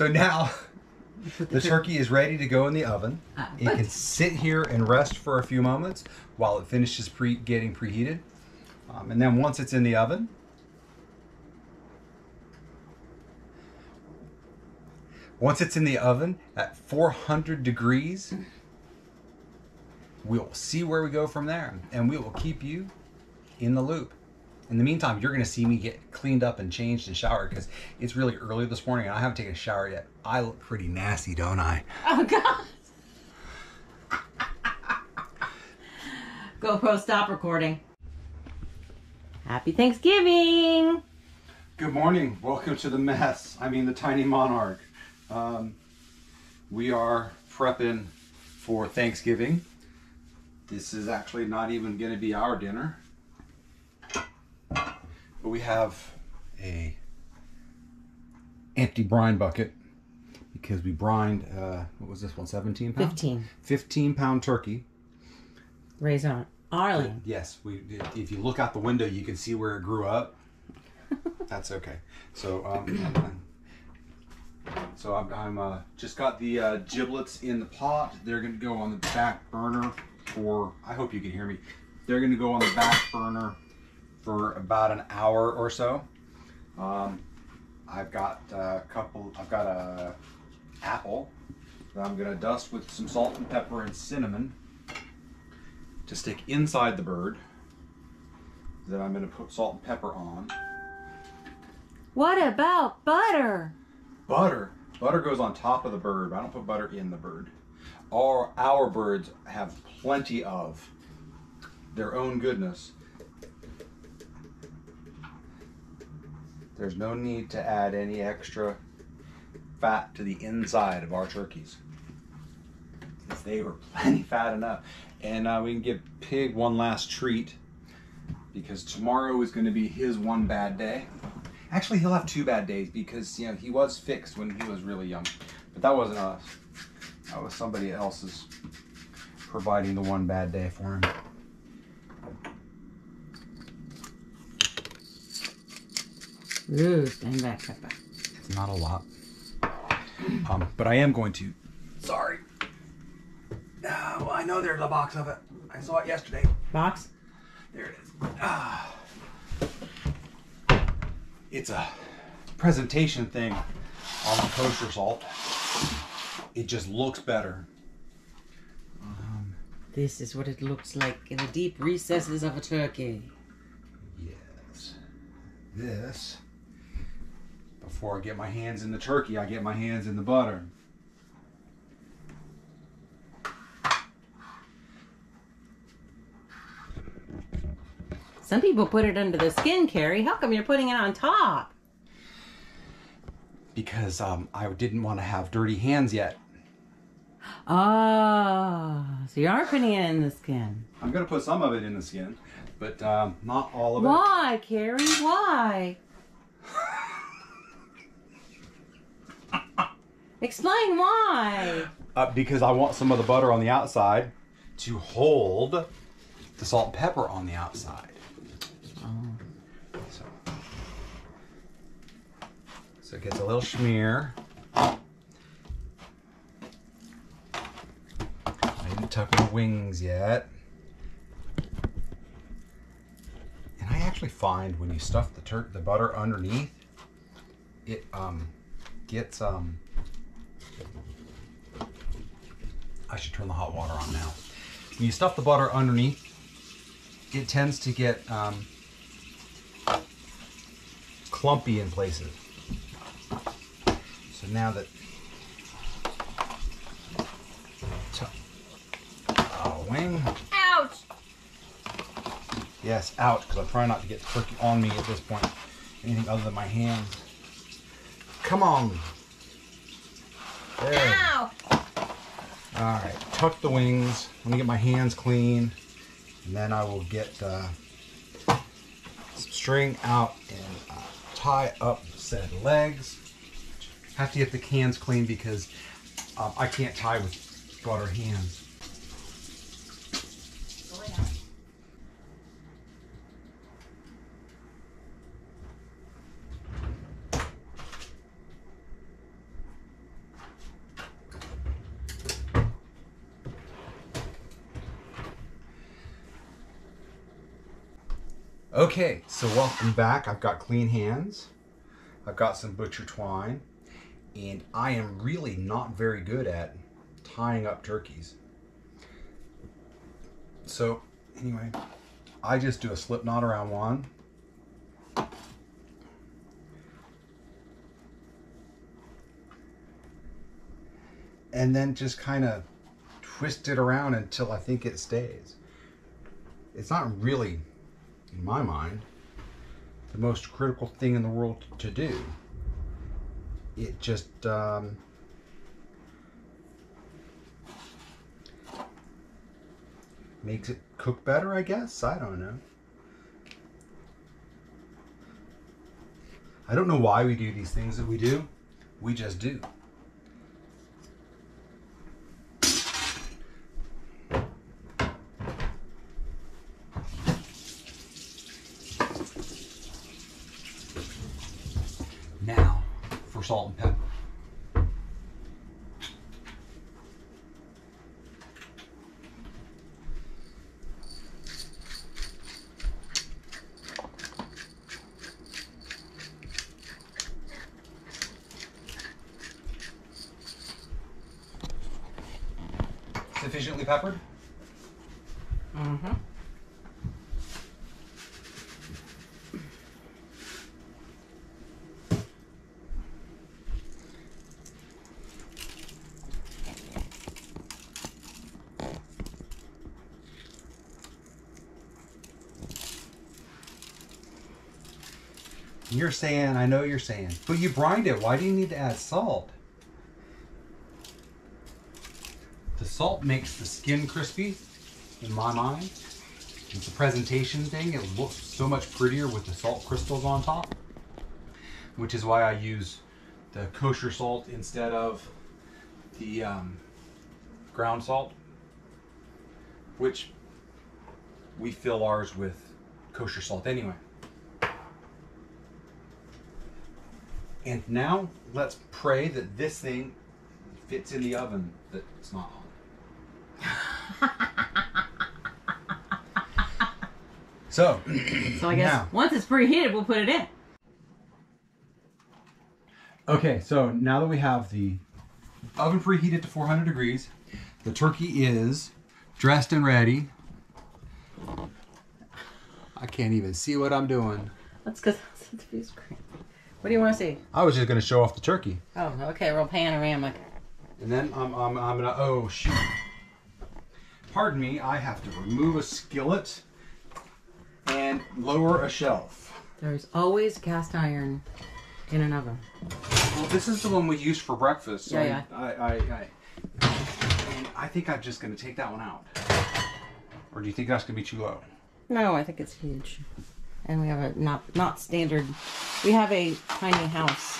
So now the turkey is ready to go in the oven. It can sit here and rest for a few moments while it finishes getting preheated. And then once it's in the oven, at 400 degrees, we'll see where we go from there, and we will keep you in the loop. In the meantime, you're going to see me get cleaned up and changed and showered because it's really early this morning and I haven't taken a shower yet. I look pretty nasty, don't I? Oh, God. GoPro, stop recording. Happy Thanksgiving. Good morning. Welcome to the mess. I mean, the Tiny Monarch. We are prepping for Thanksgiving. This is actually not even going to be our dinner. But we have a empty brine bucket because we brined, what was this one, 17 pounds? 15. 15-pound turkey. Raison. Arlen. Yes, if you look out the window, you can see where it grew up. That's okay. So, I'm just got the giblets in the pot. They're going to go on the back burner for, I hope you can hear me. They're going to go on the back burner for about an hour or so. I've got a apple that I'm going to dust with some salt and pepper and cinnamon to stick inside the bird. Then I'm going to put salt and pepper on. What about butter? Butter goes on top of the bird. I don't put butter in the bird. Our birds have plenty of their own goodness. There's no need to add any extra fat to the inside of our turkeys. They were plenty fat enough. And we can give Pig one last treat because tomorrow is going to be his one bad day. Actually, he'll have 2 bad days because, you know, he was fixed when he was really young. But that wasn't us. That was somebody else's providing the one bad day for him. Ooh, stand back, Peppa. It's not a lot. But I am going to... Sorry. Well, I know there's a box of it. I saw it yesterday. Box? There it is. It's a presentation thing on the kosher salt. It just looks better. This is what it looks like in the deep recesses of a turkey. Yes. This, before I get my hands in the turkey, I get my hands in the butter. Some people put it under the skin, Cary. How come you're putting it on top? Because I didn't want to have dirty hands yet. Oh, so you are putting it in the skin. I'm going to put some of it in the skin, but not all of it. Why, Cary? Why? Explain why. Because I want some of the butter on the outside to hold the salt and pepper on the outside. So it gets a little smear. I didn't tuck my wings yet. And I actually find when you stuff the butter underneath, it gets I should turn the hot water on now. When you stuff the butter underneath, it tends to get clumpy in places. So now that wing. Ouch! Yes, ouch, because I'm trying not to get the turkey on me at this point. Anything other than my hands. Come on. There. Ow! Alright, tuck the wings. Let me get my hands clean. And then I will get some string out and tie up said legs. Have to get the hands clean because I can't tie with butter hands. Okay, so welcome back. I've got clean hands. I've got some butcher twine, and I am really not very good at tying up turkeys. So anyway, I just do a slip knot around one. And then just kind of twist it around until I think it stays. It's not really, in my mind, the most critical thing in the world to do. It just makes it cook better, I guess. I don't know. I don't know why we do these things that we do. We just do. Now for salt and pepper. Sufficiently peppered? Mm-hmm. You're saying, I know you're saying, but you brined it. Why do you need to add salt? The salt makes the skin crispy, in my mind. It's a presentation thing. It looks so much prettier with the salt crystals on top, which is why I use the kosher salt instead of the ground salt, which we fill ours with kosher salt anyway. And now let's pray that this thing fits in the oven that it's not on. So I guess now, once it's preheated, we'll put it in. okay, so now that we have the oven preheated to 400 degrees, the turkey is dressed and ready. I can't even see what I'm doing. That's because it's a screen. What do you want to see? I was just going to show off the turkey. Oh, okay, real panoramic. And then I'm gonna, oh shoot. Pardon me, I have to remove a skillet and lower a shelf. There's always cast iron in an oven. Well, this is the one we used for breakfast. So Yeah. I think I'm just gonna take that one out. Or do you think that's gonna be too low? No, I think it's huge. And we have a not standard. We have a tiny house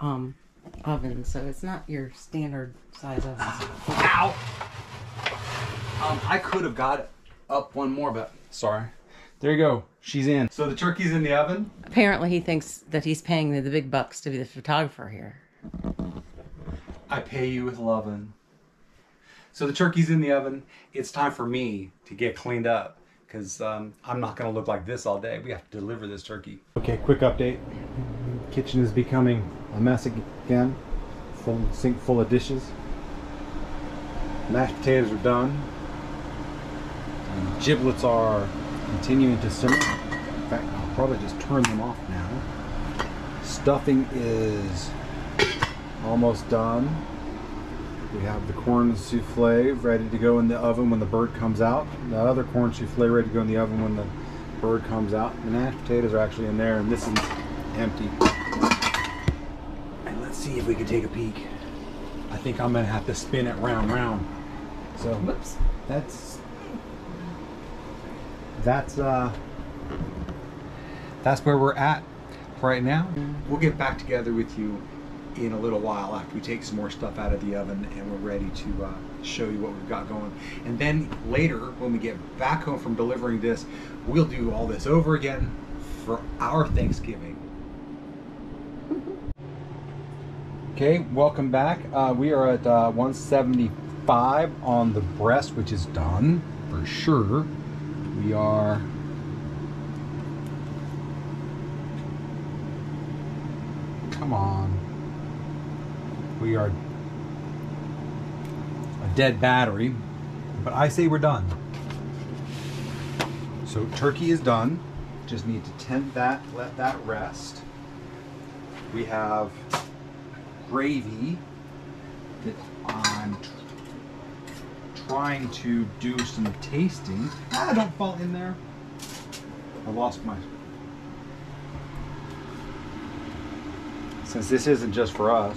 oven, so it's not your standard size oven. Ow! I could have got it up one more, but sorry. There you go. She's in. So the turkey's in the oven. Apparently, he thinks that he's paying the big bucks to be the photographer here. I pay you with lovin'. So the turkey's in the oven. It's time for me to get cleaned up, because I'm not going to look like this all day. We have to deliver this turkey. Okay, quick update. Kitchen is becoming a mess again. Sink full of dishes. Mashed potatoes are done. And giblets are continuing to simmer. In fact, I'll probably just turn them off now. Stuffing is almost done. We have the corn souffle ready to go in the oven when the bird comes out. The other corn souffle ready to go in the oven when the bird comes out. The mashed potatoes are actually in there, and this is empty. And let's see if we can take a peek. I think I'm gonna have to spin it round. So whoops. That's where we're at right now. We'll get back together with you in a little while after we take some more stuff out of the oven and we're ready to show you what we've got going. And then later, when we get back home from delivering this, we'll do all this over again for our Thanksgiving. Okay, welcome back. We are at 175 on the breast, which is done for sure. We are Come on. We are a dead battery, but I say we're done. So turkey is done. Just need to tent that, let that rest. We have gravy that I'm trying to do some tasting. Ah, don't fall in there. I lost my... Since this isn't just for us.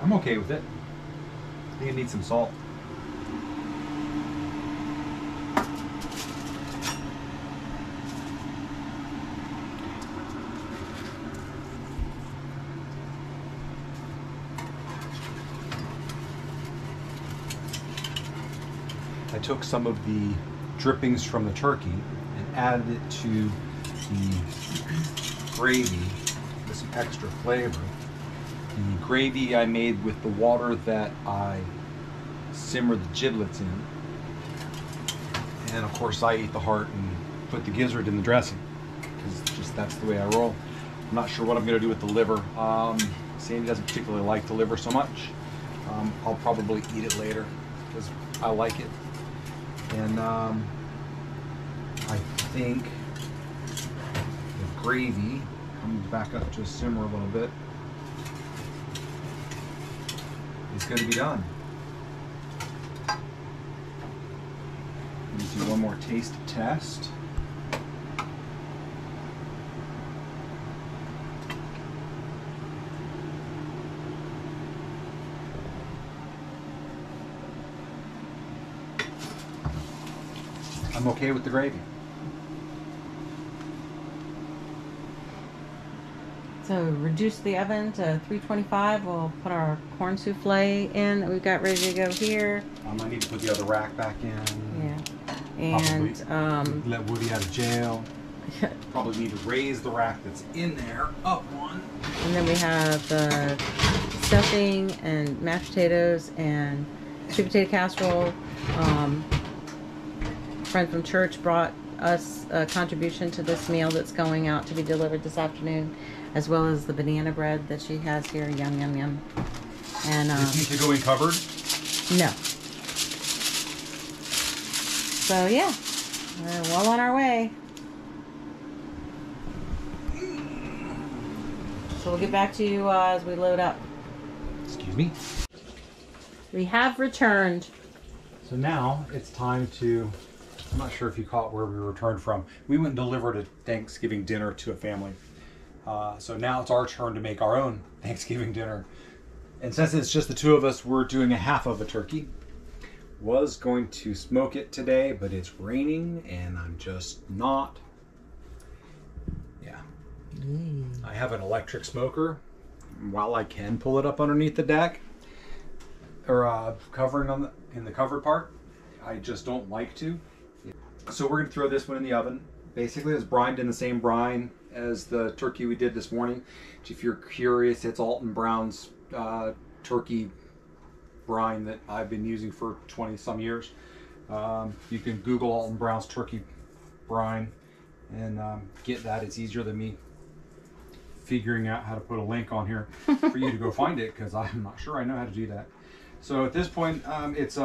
I'm okay with it. I think it needs some salt. I took some of the drippings from the turkey and added it to the gravy with some extra flavor. The gravy I made with the water that I simmered the giblets in. And of course I ate the heart and put the gizzard in the dressing, because just that's the way I roll. I'm not sure what I'm going to do with the liver. Sandy doesn't particularly like the liver so much. I'll probably eat it later because I like it. And I think the gravy comes back up to simmer a little bit. It's going to be done. Let me do one more taste test. I'm okay with the gravy. So reduce the oven to 325. We'll put our corn souffle in that we've got ready to go here. I need to put the other rack back in. Yeah. And let Woody out of jail. Probably need to raise the rack that's in there up one. And then we have the stuffing and mashed potatoes and sweet potato casserole. A friend from church brought us a contribution to this meal that's going out to be delivered this afternoon, as well as the banana bread that she has here. Yum, yum, yum. And does this need to go in covered? No. So yeah, we're well on our way. So we'll get back to you as we load up. Excuse me. We have returned. So now it's time to, I'm not sure if you caught where we returned from. We went and delivered a Thanksgiving dinner to a family. So now it's our turn to make our own Thanksgiving dinner. And since it's just the two of us, we're doing a half of a turkey. Was going to smoke it today, but it's raining and I'm just not. Yeah. I have an electric smoker. While I can pull it up underneath the deck, or covering on in the covered part, I just don't like to. So we're gonna throw this one in the oven. Basically, it's brined in the same brine as the turkey we did this morning. If you're curious, it's Alton Brown's turkey brine that I've been using for 20 some years. You can Google Alton Brown's turkey brine and get that. It's easier than me figuring out how to put a link on here for you to go find it, because I'm not sure I know how to do that. So at this point, it's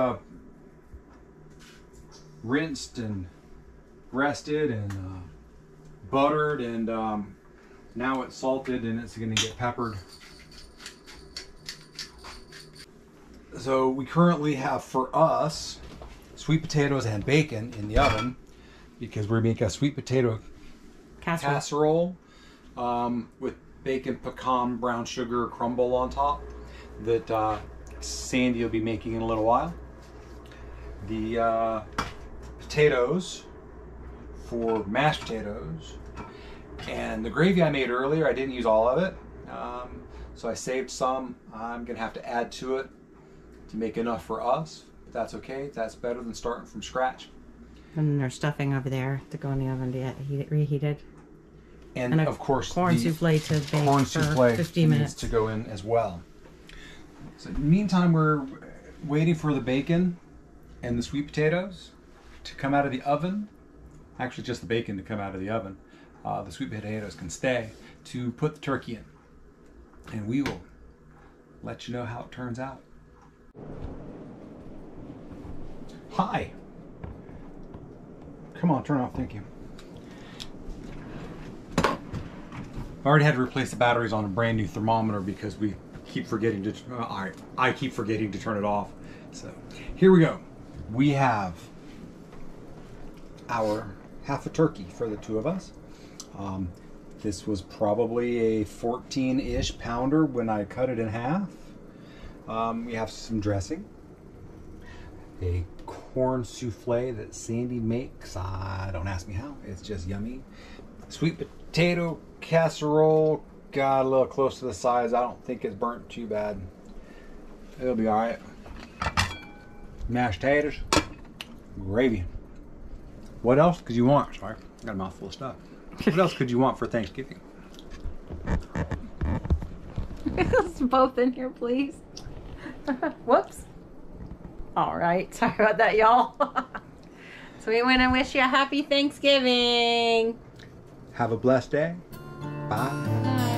rinsed and rested and buttered, and now it's salted and it's going to get peppered. So we currently have, for us, sweet potatoes and bacon in the oven, because we're making a sweet potato casserole with bacon, pecan, brown sugar crumble on top that Sandy will be making in a little while. The potatoes for mashed potatoes, and the gravy I made earlier, I didn't use all of it, so I saved some. I'm gonna have to add to it to make enough for us, but that's okay. That's better than starting from scratch. And then there's stuffing over there to go in the oven to get reheated. And of course, corn souffle to bake corn for souffle 15 minutes to go in as well. So in the meantime, we're waiting for the bacon. and the sweet potatoes to come out of the oven. Actually, just the bacon to come out of the oven. The sweet potatoes can stay to put the turkey in. And we will let you know how it turns out. Hi. Come on, turn off, thank you. I already had to replace the batteries on a brand new thermometer because we keep forgetting to, I keep forgetting to turn it off. So here we go. We have our half a turkey for the two of us. This was probably a 14-ish pounder when I cut it in half. We have some dressing, a corn souffle that Sandy makes. Don't ask me how, it's just yummy. Sweet potato casserole, got a little close to the sides. I don't think it's burnt too bad. It'll be all right. Mashed potatoes, gravy. What else could you want? Sorry, I got a mouthful of stuff. What else could you want for Thanksgiving? It's both in here, please. Whoops. All right, sorry about that, y'all. So we want to wish you a happy Thanksgiving. Have a blessed day. Bye. Bye.